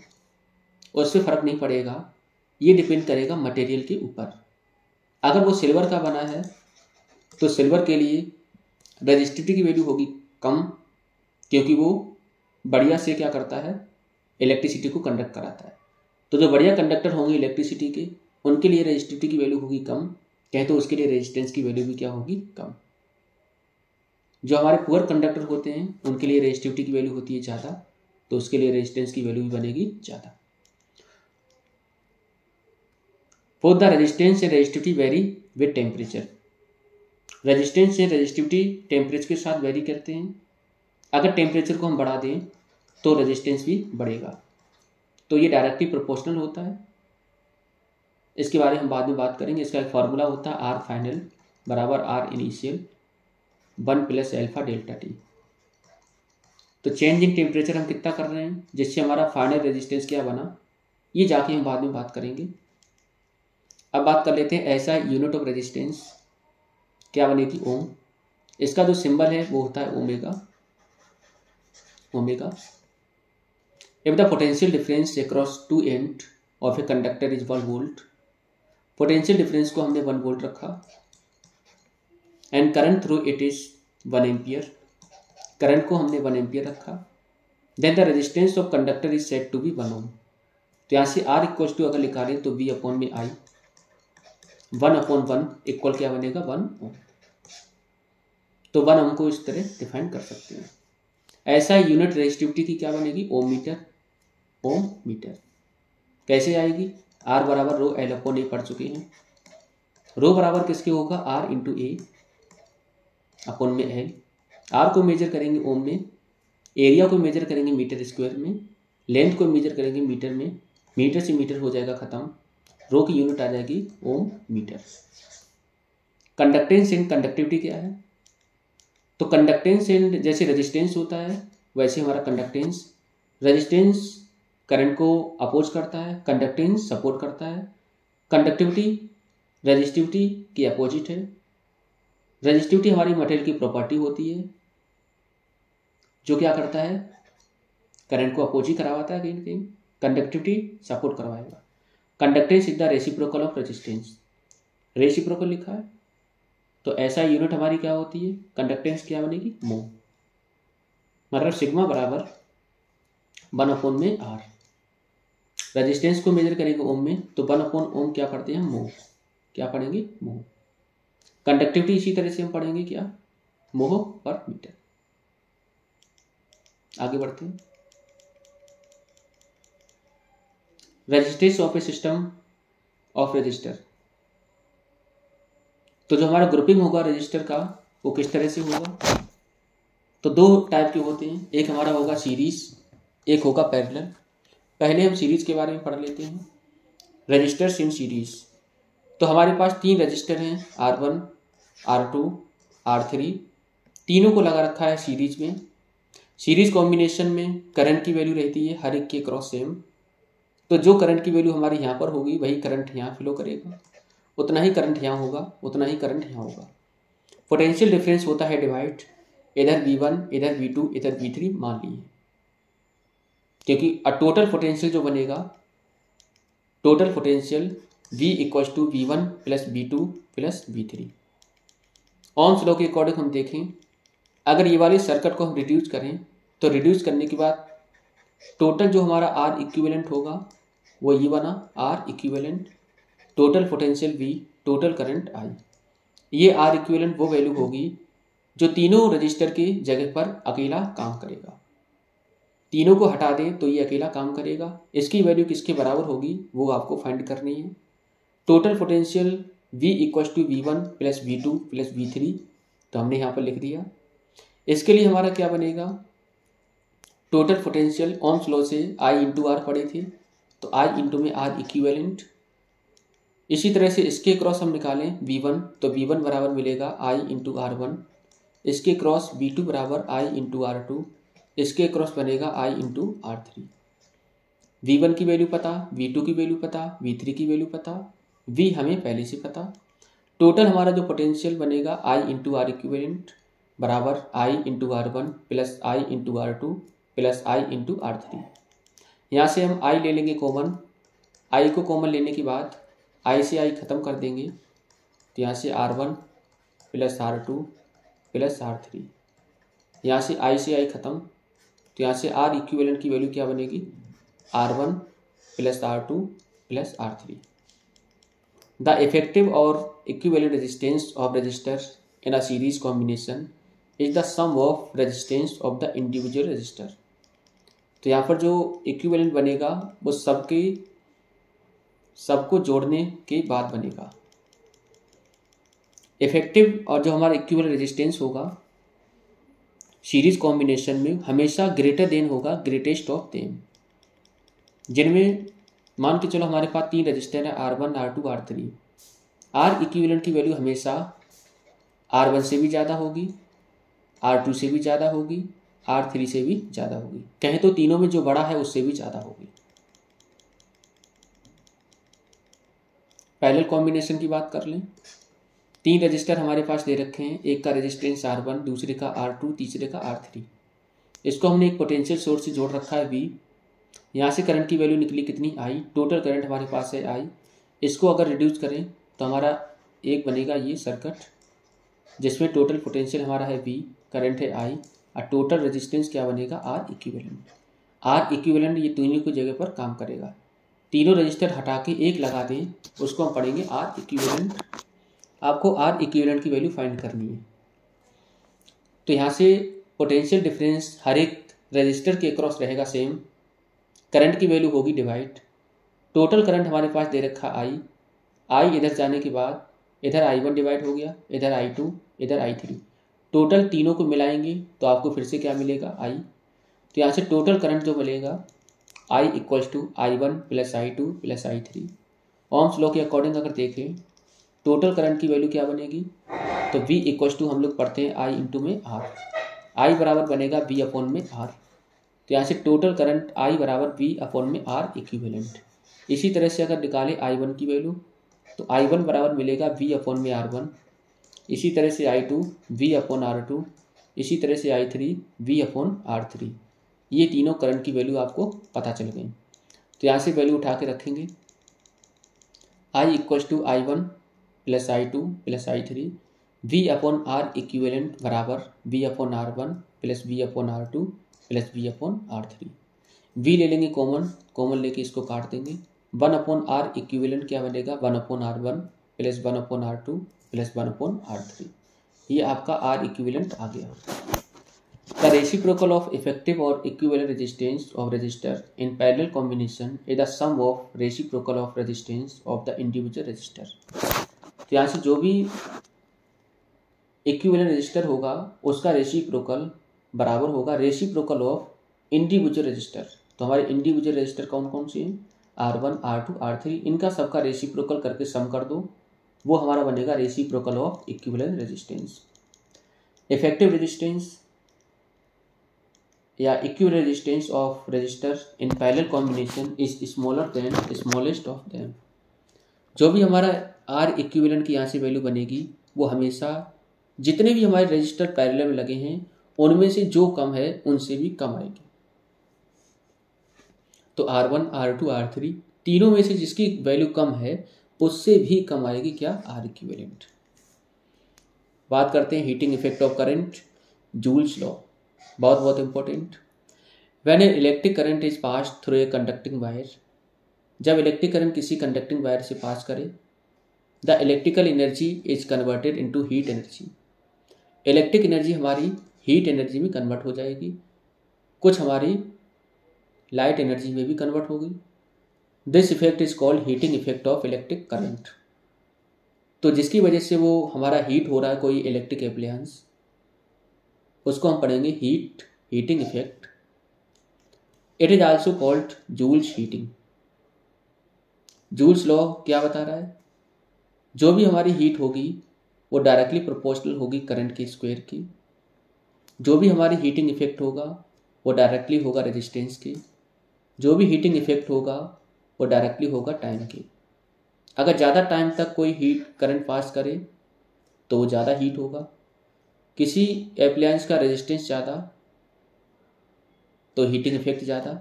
उससे फर्क नहीं पड़ेगा, ये डिपेंड करेगा मटेरियल के ऊपर। अगर वो सिल्वर का बना है तो सिल्वर के लिए रेजिस्टिविटी की वैल्यू होगी कम, क्योंकि वो बढ़िया से क्या करता है, इलेक्ट्रिसिटी को कंडक्ट कराता है। तो जो बढ़िया कंडक्टर होंगे इलेक्ट्रिसिटी के, उनके लिए रेजिस्टिविटी की वैल्यू होगी कम, कहें तो उसके लिए रेजिस्टेंस की वैल्यू भी क्या होगी, कम। जो हमारे पुअर कंडक्टर होते हैं उनके लिए रेजिस्टिविटी की वैल्यू होती है ज़्यादा, तो उसके लिए रेजिस्टेंस की वैल्यू भी बनेगी ज़्यादा। Both the resistance and resistivity very with temperature. Resistance से रेजिस्टिविटी टेम्परेचर के साथ वेरी करते हैं। अगर टेम्परेचर को हम बढ़ा दें तो रेजिस्टेंस भी बढ़ेगा। तो ये डायरेक्टली प्रोपोर्शनल होता है, इसके बारे में हम बाद में बात करेंगे। इसका एक फार्मूला होता है आर फाइनल बराबर R initial 1 plus alpha delta T. तो चेंज इन टेम्परेचर हम कितना कर रहे हैं जिससे हमारा फाइनल रेजिस्टेंस क्या बना, ये जाके हम बाद में बात करेंगे। अब बात कर लेते हैं ऐसा यूनिट ऑफ रेजिस्टेंस क्या बनेगी, ओम। इसका जो सिंबल है वो होता है omega. Omega if the potential difference across two end of a conductor is 1 volt, potential difference को हमने 1 वोल्ट रखा, and current through it is 1 ampere, current को हमने 1 एम्पियर रखा, then the resistance of conductor is said to be 1 ohm. तो यहाँ से are equal to अगर लिखा लें तो वी अपॉन में आई, 1 अपॉन 1 इक्वल क्या बनेगा, 1 ओम। तो 1 ओम को इस तरह डिफाइन कर सकते हैं। ऐसा यूनिट रेजिस्टिविटी की क्या बनेगी, ओम मीटर। ओम मीटर कैसे आएगी, आर बराबर रो एल अपॉन ए पढ़ चुके हैं। रो बराबर किसके होगा, आर इंटू ए अपॉन में एल। आर को मेजर करेंगे ओम में, एरिया को मेजर करेंगे मीटर स्क्वायर में, लेंथ को मेजर करेंगे मीटर में, मीटर से मीटर हो जाएगा खत्म, रो की यूनिट आ जाएगी ओम मीटर। कंडक्टेंस एंड कंडक्टिविटी क्या है, तो कंडक्टेंस एंड जैसे रेजिस्टेंस होता है वैसे हमारा कंडक्टेंस, रेजिस्टेंस करंट को अपोज करता है, कंडक्टेंस सपोर्ट करता है। कंडक्टिविटी रेजिस्टिविटी की अपोजिट है। रेजिस्टिविटी हमारी मटेरियल की प्रॉपर्टी होती है जो क्या करता है, करंट को अपोज ही करवाता है कहीं ना कहीं, कंडक्टिविटी सपोर्ट करवाएगा। Conductance is the reciprocal of resistance, reciprocal लिखा है, तो ऐसा यूनिट हमारी क्या होती है, कंडक्टेंस क्या बनेगी, मो, मतलब सिग्मा बराबर 1 अपॉन में आर। रेजिस्टेंस को मेजर करेंगे ओम में तो 1 अपॉन ओम क्या पढ़ते हैं, मोह। क्या पढ़ेंगे, मोह। कंडक्टिविटी इसी तरह से हम पढ़ेंगे क्या, मोह पर मीटर। आगे बढ़ते हैं। Resistance of A system of register, तो जो हमारा ग्रुपिंग होगा रजिस्टर का वो किस तरह से होगा, तो 2 टाइप के होते हैं, एक हमारा होगा सीरीज, एक होगा पैरेलल। पहले हम सीरीज के बारे में पढ़ लेते हैं। रजिस्टर्स इन सीरीज, तो हमारे पास 3 रजिस्टर हैं, R1, R2, R3, तीनों को लगा रखा है सीरीज में। सीरीज कॉम्बिनेशन में करंट की वैल्यू रहती है हर एक के क्रॉस सेम, तो जो करंट की वैल्यू हमारी यहाँ पर होगी वही करंट यहाँ फ्लो करेगा, उतना ही करंट यहाँ होगा, उतना ही करंट यहाँ होगा। पोटेंशियल डिफरेंस होता है डिवाइड, इधर V1, इधर V2, इधर V3 मान लिए, क्योंकि टोटल पोटेंशियल जो बनेगा, total potential V equals to V1 plus V2 plus V3। Ohm's law के अकॉर्डिंग हम देखें, अगर ये वाली सर्किट को हम रिड्यूस करें तो रिड्यूस करने के बाद टोटल जो हमारा R इक्विवेलेंट होगा वो ये बना R equivalent, total potential V, total current I। ये R इक्विवेलेंट वो वैल्यू होगी जो तीनों रजिस्टर की जगह पर अकेला काम करेगा। तीनों को हटा दें तो ये अकेला काम करेगा। इसकी वैल्यू किसके बराबर होगी वो आपको फाइंड करनी है। Total potential V equals to V1 plus V2 plus V3, तो हमने यहाँ पर लिख दिया। इसके लिए हमारा क्या बनेगा, टोटल पोटेंशियल ओम्स लॉ से I इंटू आर पढ़े थे, तो I इंटू में R इक्विवेलेंट। इसी तरह से इसके क्रॉस हम निकालें V1, तो V1 बराबर मिलेगा I इंटू R1। इसके क्रॉस V2 बराबर I इंटू R2। इसके क्रॉस बनेगा I इंटू R3। V1 की वैल्यू पता, V2 की वैल्यू पता, V3 की वैल्यू पता, V हमें पहले से पता। टोटल हमारा जो पोटेंशियल बनेगा I इंटू आर इक्विवेलेंट बराबर I into R1 plus I into R2 plus I into R3। यहाँ से हम I ले लेंगे कॉमन। I को कॉमन लेने के बाद I से I ख़त्म कर देंगे, तो यहाँ से R1 plus R2 plus R3। यहाँ से I ख़त्म, तो यहाँ से R इक्विवेलेंट की वैल्यू क्या बनेगी, R1 plus R2 plus R3। द इफेक्टिव और equivalent resistance of resistor in a series combination is the sum of resistance of the individual resistor. तो यहाँ पर जो इक्विवेलेंट बनेगा वो सबको जोड़ने के बाद बनेगा। इफेक्टिव और जो हमारा इक्विवेलेंट रेजिस्टेंस होगा सीरीज कॉम्बिनेशन में हमेशा ग्रेटर देन होगा ग्रेटेस्ट ऑफ देम, जिनमें मान के चलो हमारे पास 3 रजिस्टर है R1, R2, R3। R equivalent की वैल्यू हमेशा R1 से भी ज़्यादा होगी, R2 से भी ज़्यादा होगी, R3 से भी ज़्यादा होगी, कहें तो तीनों में जो बड़ा है उससे भी ज़्यादा होगी। पैरेलल कॉम्बिनेशन की बात कर लें, 3 रजिस्टर हमारे पास दे रखे हैं, एक का रेजिस्टेंस R1, दूसरे का R2, तीसरे का R3। इसको हमने एक पोटेंशियल सोर्स से जोड़ रखा है V। यहाँ से करंट की वैल्यू निकली कितनी I, टोटल करंट हमारे पास है I। इसको अगर रिड्यूस करें तो हमारा एक बनेगा ये सर्किट जिसमें टोटल पोटेंशियल हमारा है V, करंट है I और टोटल रेजिस्टेंस क्या बनेगा R इक्विवेलेंट। R इक्विवेलेंट ये तीनों की जगह पर काम करेगा। तीनों रजिस्टर हटा के एक लगा दें, उसको हम पढ़ेंगे R इक्विवेलेंट। आपको R इक्विवेलेंट की वैल्यू फाइंड करनी है। तो यहाँ से पोटेंशियल डिफरेंस हर एक रजिस्टर के अक्रॉस रहेगा सेम, करंट की वैल्यू होगी डिवाइड। टोटल करंट हमारे पास दे रखा I इधर जाने के बाद इधर I1 डिवाइड हो गया, इधर I2, इधर I3। टोटल तीनों को मिलाएंगे तो आपको फिर से क्या मिलेगा I। तो यहाँ से टोटल करंट जो मिलेगा I equals to I1 plus I2 plus I3। Ohm's law के अकॉर्डिंग अगर देखें टोटल करंट की वैल्यू क्या बनेगी, तो V इक्वल्स टू हम लोग पढ़ते हैं I इंटू में R। I बराबर बनेगा V अपॉन में R। तो यहाँ से टोटल करंट I बराबर V अपॉन में R इक्विवेलेंट। इसी तरह से अगर निकालें I1 की वैल्यू तो I1 बराबर मिलेगा V अपॉन में R1। इसी तरह से I2 V अपॉन R2, इसी तरह से I3 V अपॉन R3। ये तीनों करंट की वैल्यू आपको पता चल गई। तो यहाँ से वैल्यू उठा के रखेंगे I equals to I1 plus I2 plus I3, V upon R equivalent बराबर V upon R1 plus V upon R2 plus V upon R3। V ले लेंगे कॉमन, कॉमन लेके इसको काट देंगे। 1 अपॉन R इक्विवेलेंट क्या बनेगा, 1 upon R1 plus 1 upon R2 plus 1 upon R3। ये आपका R इक्विवेलेंट आ गया। द रेसिप्रोकल ऑफ इफेक्टिव और equivalent resistance of resistor in parallel combination is the sum of reciprocal of resistance of the individual resistor. तो यहाँ से जो भी इक्विवेलेंट रजिस्टर होगा उसका रेसिप्रोकल बराबर होगा रेसिप्रोकल ऑफ इंडिविजुअल रजिस्टर। तो हमारे इंडिविजुअल रजिस्टर कौन कौन से हैं, R1, R2, R3, इनका सबका रेसिप्रोकल करके सम कर दो, वो हमारा बनेगा reciprocal of equivalent resistance. Effective resistance या equivalent resistance of resistor in parallel combination is smaller than smallest of them. जो भी हमारा R इक्विवेलेंट की यहाँ से वैल्यू बनेगी वो हमेशा जितने भी हमारे रजिस्टर पैरेलल में लगे हैं उनमें से जो कम है उनसे भी कम आएगी। तो R1, R2, R3 तीनों में से जिसकी वैल्यू कम है उससे भी कम आएगी क्या, R इक्विवेलेंट। बात करते हैं heating effect of current, joules law, बहुत बहुत important. When an electric current is pass through a conducting wire, जब इलेक्ट्रिक करंट किसी कंडक्टिंग वायर से पास करे, the electrical energy is converted into heat energy. Electric energy हमारी heat energy में convert हो जाएगी, कुछ हमारी लाइट एनर्जी में भी कन्वर्ट होगी। This effect is called heating effect of electric current. तो जिसकी वजह से वो हमारा हीट हो रहा है कोई इलेक्ट्रिक एप्लायंस, उसको हम पढ़ेंगे heating effect. It is also called Joule's heating. Joule's law क्या बता रहा है, जो भी हमारी हीट होगी वो डायरेक्टली प्रोपोर्शनल होगी करंट के स्क्वायर की। जो भी हमारी हीटिंग इफेक्ट होगा वो डायरेक्टली होगा रेजिस्टेंस के। जो भी हीटिंग इफेक्ट होगा वो डायरेक्टली होगा टाइम के। अगर ज़्यादा टाइम तक कोई हीट करंट पास करे तो वो ज़्यादा हीट होगा। किसी एप्लायंस का रेजिस्टेंस ज़्यादा तो हीटिंग इफेक्ट ज़्यादा।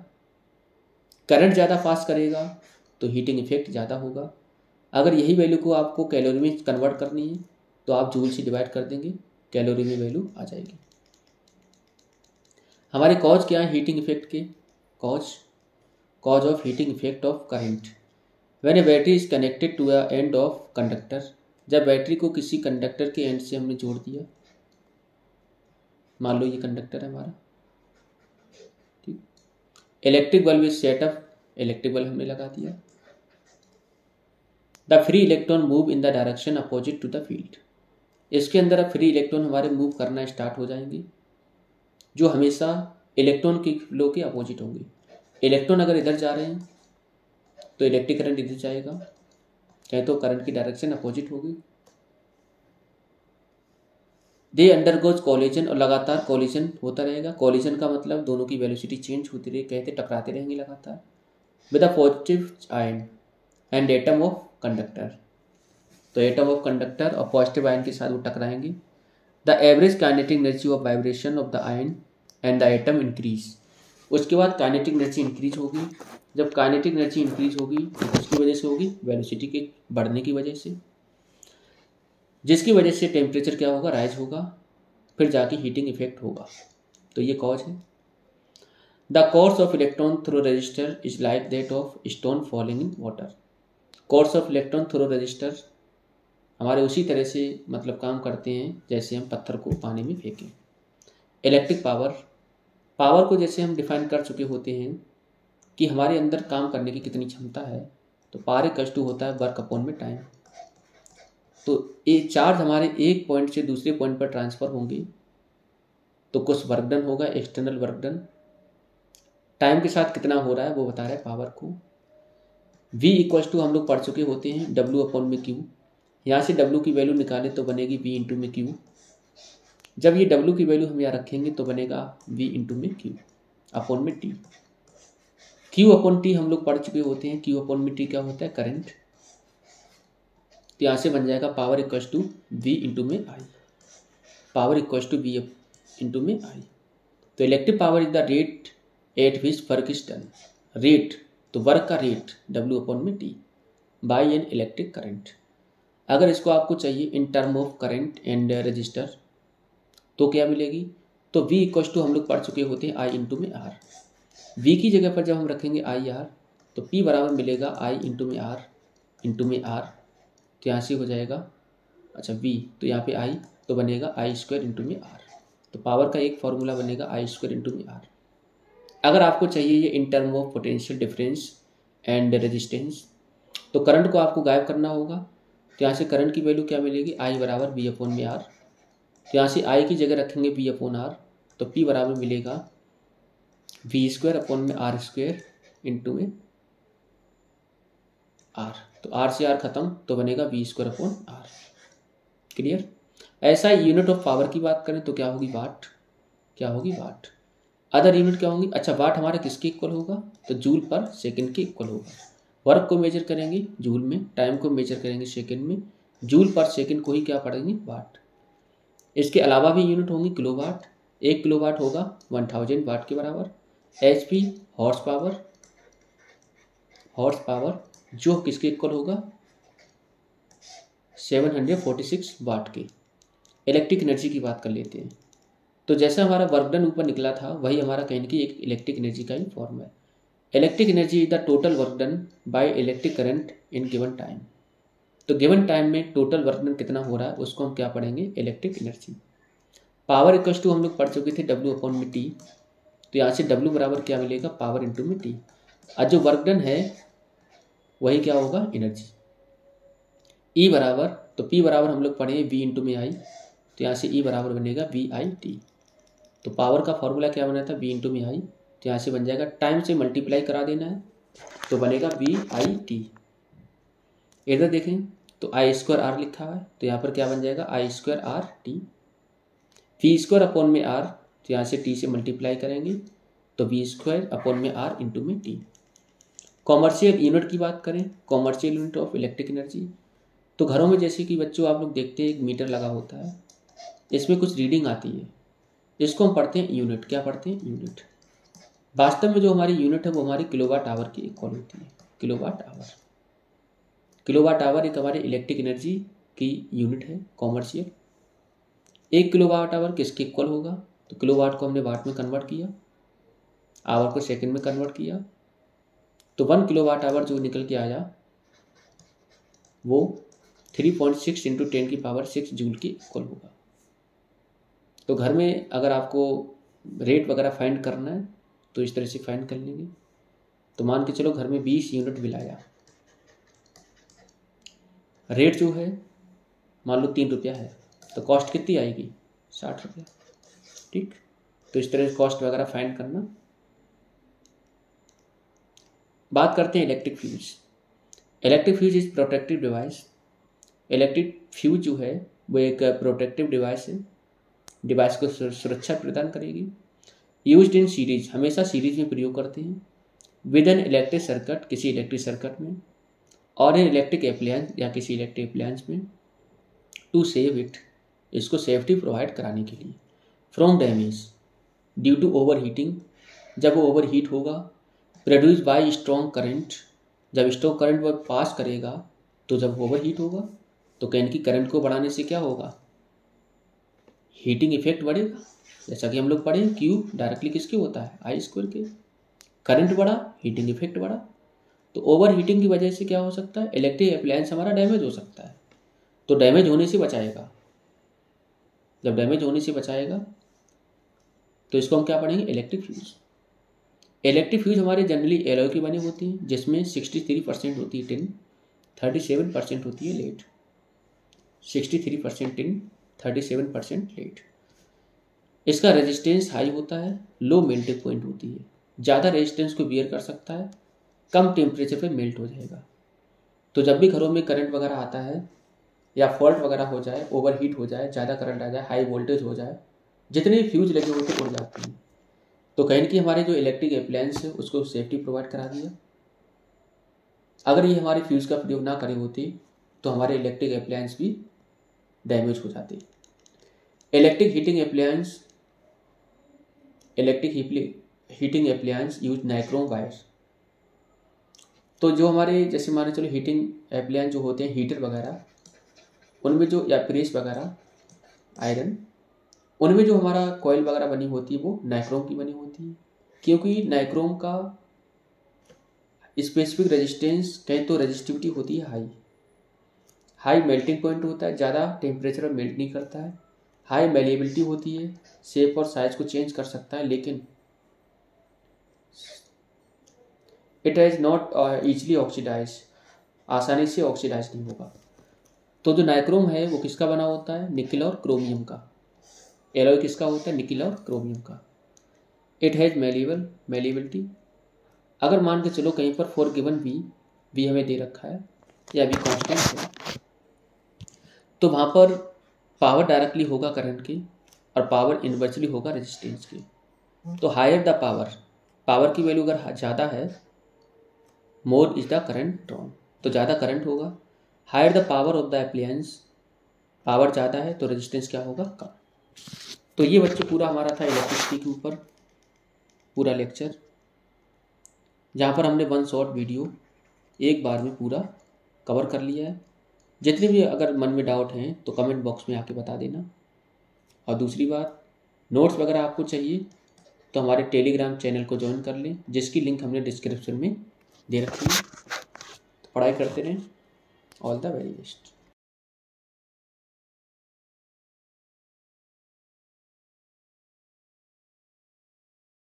करंट ज़्यादा पास करेगा तो हीटिंग इफेक्ट ज़्यादा होगा। अगर यही वैल्यू को आपको कैलोरी में कन्वर्ट करनी है तो आप जूल से डिवाइड कर देंगे, कैलोरी में वैल्यू आ जाएगी। हमारे कॉज क्या है हीटिंग इफेक्ट के, cause of heating effect of current. When a battery is connected to a end of conductor, जब बैटरी को किसी कंडक्टर के एंड से हमने जोड़ दिया, मान लो ये कंडक्टर है हमारा, ठीक। Electric bulb is setup, electric bulb हमने लगा दिया। The free electron move in the direction opposite to the field. इसके अंदर अब फ्री इलेक्ट्रॉन हमारे मूव करना स्टार्ट हो जाएंगे, जो हमेशा इलेक्ट्रॉन की फ्लो के अपोजिट होंगे। इलेक्ट्रॉन अगर इधर जा रहे हैं तो इलेक्ट्रिक करंट इधर जाएगा, चाहे तो करंट की डायरेक्शन अपोजिट होगी। दे अंडरगोज कॉलिजन, और लगातार कॉलिजन होता रहेगा। कॉलिजन का मतलब दोनों की वेलोसिटी चेंज होती रहे, कहते टकराते रहेंगे लगातार। With a positive ion and atom of conductor, तो एटम ऑफ कंडक्टर और पॉजिटिव आयन के साथ वो टकराएंगे। The average kinetic energy of vibration of the ion and the atom increase. उसके बाद काइनेटिक एनर्जी इंक्रीज होगी। जब काइनेटिक एनर्जी इंक्रीज होगी उसकी वजह से होगी वेलोसिटी के बढ़ने की वजह से, जिसकी वजह से टेम्परेचर क्या होगा, राइज होगा, फिर जाके हीटिंग इफेक्ट होगा। तो ये कॉज है। The course of electron through register is like that of stone falling in water. Course of electron through register हमारे उसी तरह से मतलब काम करते हैं जैसे हम पत्थर को पानी में फेंकें। इलेक्ट्रिक पावर को जैसे हम डिफाइन कर चुके होते हैं कि हमारे अंदर काम करने की कितनी क्षमता है, तो पावर इक्वल टू होता है वर्क अपॉन में टाइम। तो ये चार्ज हमारे एक पॉइंट से दूसरे पॉइंट पर ट्रांसफर होंगे तो कुछ वर्क डन होगा, एक्सटर्नल वर्क डन। टाइम के साथ कितना हो रहा है वो बता रहा है पावर को। V इक्वल्स टू हम लोग पढ़ चुके होते हैं W अपॉन में Q। यहाँ से W की वैल्यू निकाले तो बनेगी V इंटू में Q। जब ये W की वैल्यू हम यहाँ रखेंगे तो बनेगा V इंटू में Q अपॉन में T। Q अपॉन T हम लोग पढ़ चुके होते हैं, Q अपॉन में T क्या होता है, करंट। तो यहाँ से बन जाएगा power equals to V into में I, power equals to V into में I। तो electric power is the rate at which work is done. Rate तो वर्क का रेट W अपॉन में T by an electric current. अगर इसको आपको चाहिए in term of current and resistor तो क्या मिलेगी, तो V इक्वल्स टू हम लोग पढ़ चुके होते हैं I इंटू में R। V की जगह पर जब हम रखेंगे IR तो P बराबर मिलेगा I इंटू में R इंटू में R। तो यहाँ से हो जाएगा अच्छा V, तो यहाँ पे I तो बनेगा I स्क्वायर इंटू में R। तो पावर का एक फॉर्मूला बनेगा I स्क्वायर इंटू में R। अगर आपको चाहिए ये इन term of potential difference and resistance तो करंट को आपको गायब करना होगा। तो यहाँ से करंट की वैल्यू क्या मिलेगी, I बराबर V अपॉन में R। तो यहाँ से I की जगह रखेंगे V अपॉन R तो P बराबर मिलेगा V स्क्वायर अपॉन में R स्क्वायर इंटू में R। तो R से R खत्म तो बनेगा V square upon R। Clear. ऐसा यूनिट ऑफ पावर की बात करें तो क्या होगी, वाट। क्या होगी, वाट। अदर यूनिट क्या होंगी, अच्छा वाट हमारा किसके इक्वल होगा, तो जूल पर सेकंड के इक्वल होगा। वर्क को मेजर करेंगे जूल में, टाइम को मेजर करेंगे सेकंड में, जूल पर सेकंड को ही क्या पढ़ेंगे, वाट। इसके अलावा भी यूनिट होंगी किलोवाट, 1 किलोवाट होगा 1000 वाट के बराबर। HP हॉर्स पावर जो किसके इक्वल होगा 746 वाट के। इलेक्ट्रिक एनर्जी की बात कर लेते हैं। तो जैसा हमारा वर्क डन ऊपर निकला था वही हमारा कहने की एक इलेक्ट्रिक एनर्जी का ही फॉर्म है। Electric energy is the total work done by electric current in given time. तो गिवन टाइम में टोटल वर्क डन कितना हो रहा है उसको हम क्या पढ़ेंगे, electric energy. Power equal to हम लोग पढ़ चुके थे W/T। तो यहाँ से W बराबर क्या मिलेगा, पावर इंटू में T। और जो वर्क डन है वही क्या होगा, एनर्जी। E बराबर, तो P बराबर हम लोग पढ़े V इंटू में I। तो यहाँ से E बराबर बनेगा VIT। तो पावर का फॉर्मूला क्या बना था, V इंटू में I। तो यहाँ से बन जाएगा, टाइम से मल्टीप्लाई करा देना है तो बनेगा VIT। इधर देखें तो I²R लिखा हुआ है तो यहाँ पर क्या बन जाएगा, I²RT। V² में R, तो यहाँ से T से मल्टीप्लाई करेंगे तो V² इंटू में T। कॉमर्शियल यूनिट की बात करें, commercial unit of electric energy, तो घरों में जैसे कि बच्चों आप लोग देखते हैं एक मीटर लगा होता है, इसमें कुछ रीडिंग आती है, इसको हम पढ़ते हैं यूनिट। क्या पढ़ते हैं, यूनिट। वास्तव में जो हमारी यूनिट है वो हमारी किलोवाट आवर की इक्वल होती है, किलोवाट आवर। किलोवाट आवर एक हमारे इलेक्ट्रिक एनर्जी की यूनिट है कॉमर्शियल। 1 किलोवाट आवर किसके इक्वल होगा, तो किलोवाट को हमने वाट में कन्वर्ट किया, आवर को सेकंड में कन्वर्ट किया, तो 1 किलोवाट आवर जो निकल के आया वो 3.6 इंटू 10⁻6 जूल के इक्वल होगा। तो घर में अगर आपको रेट वगैरह फाइंड करना है तो इस तरह से फाइंड कर लेंगे। तो मान के चलो घर में 20 यूनिट बिल आया, रेट जो है मान लो 3 रुपया है, तो कॉस्ट कितनी आएगी, 60 रुपया। ठीक, तो इस तरह से कॉस्ट वगैरह फाइंड करना। बात करते हैं electric fuse. Electric fuse is protective device. Electric fuse जो है वो एक प्रोटेक्टिव डिवाइस है, डिवाइस को सुरक्षा प्रदान करेगी। यूज्ड इन सीरीज, हमेशा सीरीज में प्रयोग करते हैं। विद एन इलेक्ट्रिक सर्किट, किसी इलेक्ट्रिक सर्किट में, और एन इलेक्ट्रिक एप्लायंस या किसी इलेक्ट्रिक एप्लायंस में, टू सेव इट, इसको सेफ्टी प्रोवाइड कराने के लिए। From damage due to overheating, जब वो ओवर हीट होगा। प्रोड्यूस बाय स्ट्रॉन्ग करंट, जब स्ट्रॉन्ग करंट वो पास करेगा तो जब ओवर हीट होगा तो कहने की करंट को बढ़ाने से क्या होगा, हीटिंग इफेक्ट बढ़ेगा। जैसा कि हम लोग पढ़े Q डायरेक्टली किसके होता है, I² के। करंट बढ़ा, हीटिंग इफेक्ट बढ़ा, तो ओवर हीटिंग की वजह से क्या हो सकता है, इलेक्ट्रिक अप्लायंस हमारा डैमेज हो सकता है। तो डैमेज होने से बचाएगा, जब डैमेज होने से बचाएगा तो इसको हम क्या पढ़ेंगे, इलेक्ट्रिक फ्यूज। इलेक्ट्रिक फ्यूज हमारे जनरली एलॉय की बनी होती है, जिसमें 63% होती है टिन, 37% होती है लेड। 63% tin, 37% lead. इसका रेजिस्टेंस हाई होता है, लो मेल्टिंग पॉइंट होती है, ज़्यादा रेजिस्टेंस को बियर कर सकता है, कम टेम्परेचर पे मेल्ट हो जाएगा। तो जब भी घरों में करंट वगैरह आता है या फॉल्ट वगैरह हो जाए, ओवर हीट हो जाए, ज़्यादा करंट आ जाए, हाई वोल्टेज हो जाए, जितने फ्यूज लगे होते उड़ जाते हैं। तो कहीं कि हमारे जो इलेक्ट्रिक अप्लायंस है उसको सेफ्टी प्रोवाइड करा दिया। अगर ये हमारे फ्यूज का प्रयोग ना करे होते तो हमारे इलेक्ट्रिक अप्लायंस भी डैमेज हो जाते। Electric heating appliance use nichrome wires. तो जो हमारे जैसे मान चलो हीटिंग अप्लायंस जो होते हैं, हीटर वगैरह, उनमें जो या प्रेस वगैरह, आयरन, उनमें जो हमारा कॉइल वगैरह बनी होती है वो नाइक्रोम की बनी होती है, क्योंकि नाइक्रोम का स्पेसिफिक रेजिस्टेंस कहीं तो रेजिस्टिविटी होती है हाई मेल्टिंग पॉइंट होता है, ज़्यादा टेम्परेचर में मेल्ट नहीं करता है, हाई मेलेबिलिटी होती है, शेप और साइज को चेंज कर सकता है, लेकिन it has not easily oxidise, आसानी से ऑक्सीडाइज नहीं होगा। तो जो नाइक्रोम है वो किसका बना होता है, निकिल और क्रोमियम का। एलॉय किसका होता है, निकिल और क्रोमियम का। It has malleability. अगर मान के चलो कहीं पर फॉर गिवन बी हमें दे रखा है या बी कांस्टेंट है, तो वहाँ पर पावर डायरेक्टली होगा करंट की और पावर इनवर्सली होगा रेजिस्टेंस की। तो हायर द पावर की वैल्यू अगर ज़्यादा है, more is the current drawn, तो ज़्यादा करंट होगा। Higher the power of the appliance, power ज़्यादा है तो रेजिस्टेंस क्या होगा, कम। तो ये बच्चे पूरा हमारा था इलेक्ट्रिसिटी के ऊपर पूरा लेक्चर, जहाँ पर हमने 1 शॉर्ट वीडियो एक बार में पूरा कवर कर लिया है। जितने भी अगर मन में डाउट हैं तो कमेंट बॉक्स में आके बता देना। और दूसरी बात, नोट्स वगैरह आपको चाहिए तो हमारे टेलीग्राम चैनल को ज्वाइन कर लें, जिसकी लिंक हमने डिस्क्रिप्शन में दे रखी है। पढ़ाई करते रहें। All the very best.